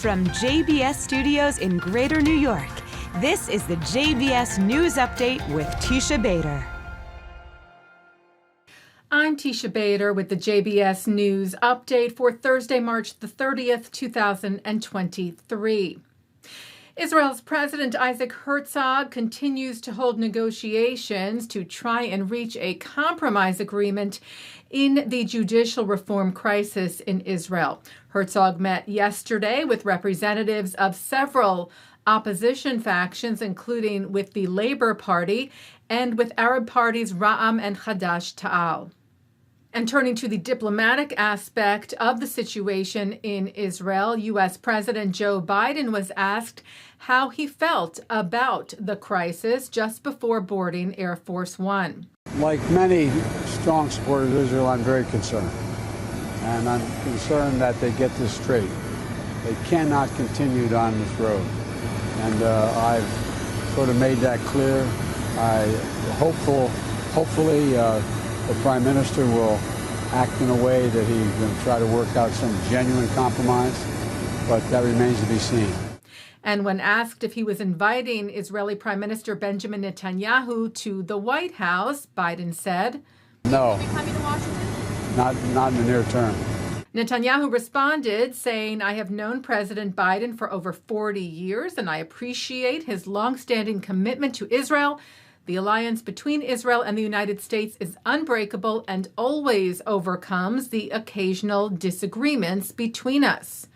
From JBS Studios in Greater New York, this is the JBS News Update with Teisha Bader. I'm Teisha Bader with the JBS News Update for Thursday, March the 30th, 2023. Israel's President Isaac Herzog continues to hold negotiations to try and reach a compromise agreement in the judicial reform crisis in Israel. Herzog met yesterday with representatives of several opposition factions, including with the Labor Party and with Arab parties Ra'am and Hadash Ta'al. And turning to the diplomatic aspect of the situation in Israel, U.S. President Joe Biden was asked how he felt about the crisis just before boarding Air Force One. Like many strong supporters of Israel, I'm very concerned. And I'm concerned that they get this straight. They cannot continue down this road. And I've sort of made that clear. Hopefully, the Prime Minister will act in a way that he's going to try to work out some genuine compromise, but that remains to be seen. And when asked if he was inviting Israeli Prime Minister Benjamin Netanyahu to the White House, Biden said, "No, not in the near term." Netanyahu responded, saying, "I have known President Biden for over 40 years, and I appreciate his longstanding commitment to Israel. The alliance between Israel and the United States is unbreakable and always overcomes the occasional disagreements between us."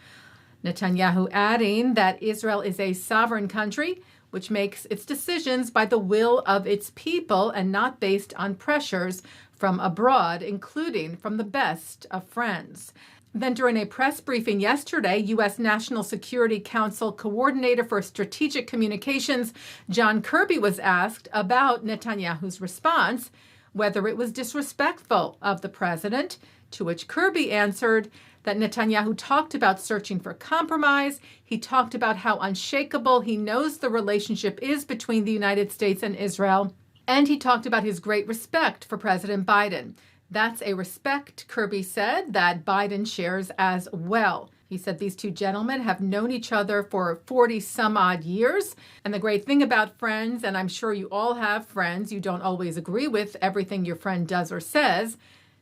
Netanyahu adding that Israel is a sovereign country which makes its decisions by the will of its people and not based on pressures from abroad, including from the best of friends. Then during a press briefing yesterday, U.S. National Security Council Coordinator for Strategic Communications John Kirby was asked about Netanyahu's response, whether it was disrespectful of the president, to which Kirby answered that Netanyahu talked about searching for compromise. He talked about how unshakable he knows the relationship is between the United States and Israel, and he talked about his great respect for President Biden. That's a respect, Kirby said, that Biden shares as well. He said these two gentlemen have known each other for 40 some odd years. And the great thing about friends, and I'm sure you all have friends, you don't always agree with everything your friend does or says.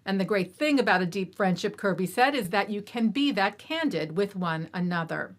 And the great thing about a deep friendship, Kirby said, is that you can be that candid with one another.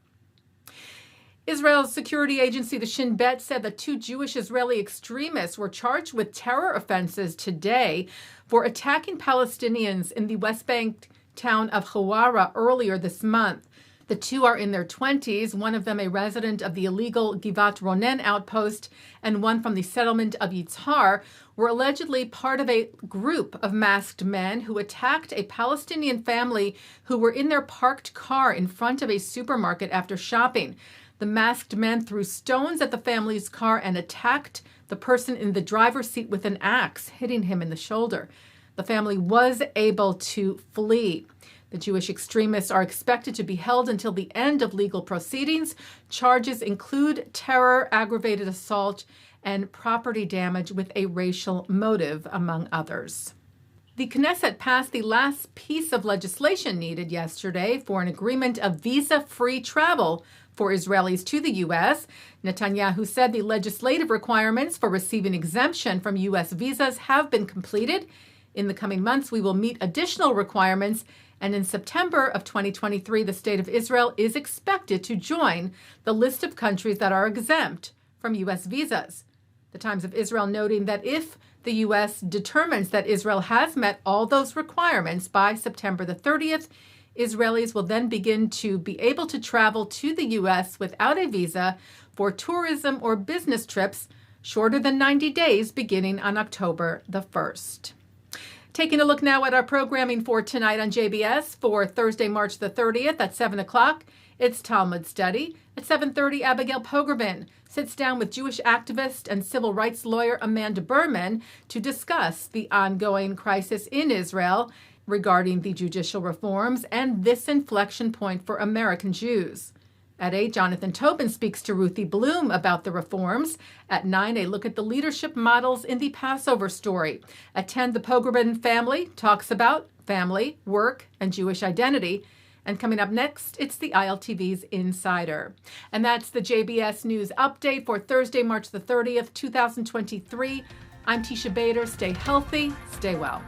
Israel's security agency, the Shin Bet, said that two Jewish Israeli extremists were charged with terror offenses today for attacking Palestinians in the West Bank town of Hawara earlier this month. The two are in their 20s, one of them a resident of the illegal Givat Ronen outpost and one from the settlement of Yitzhar, were allegedly part of a group of masked men who attacked a Palestinian family who were in their parked car in front of a supermarket after shopping. The masked men threw stones at the family's car and attacked the person in the driver's seat with an axe, hitting him in the shoulder. The family was able to flee. The Jewish extremists are expected to be held until the end of legal proceedings. Charges include terror, aggravated assault, and property damage with a racial motive, among others. The Knesset passed the last piece of legislation needed yesterday for an agreement of visa-free travel for Israelis to the U.S. Netanyahu said the legislative requirements for receiving exemption from U.S. visas have been completed. In the coming months, we will meet additional requirements, and in September of 2023, the State of Israel is expected to join the list of countries that are exempt from U.S. visas. The Times of Israel noting that if the U.S. determines that Israel has met all those requirements by September the 30th, Israelis will then begin to be able to travel to the U.S. without a visa for tourism or business trips shorter than 90 days beginning on October the 1st. Taking a look now at our programming for tonight on JBS for Thursday, March the 30th at 7 o'clock. It's Talmud Study. At 7:30, Abigail Pogrebin sits down with Jewish activist and civil rights lawyer Amanda Berman to discuss the ongoing crisis in Israel regarding the judicial reforms and this inflection point for American Jews. At 8, Jonathan Tobin speaks to Ruthie Blum about the reforms. At 9, a look at the leadership models in the Passover story. At 10, the Pogrebin family talks about family, work, and Jewish identity. And coming up next, it's the ILTV's Insider. And that's the JBS News Update for Thursday, March the 30th, 2023. I'm Teisha Bader. Stay healthy, stay well.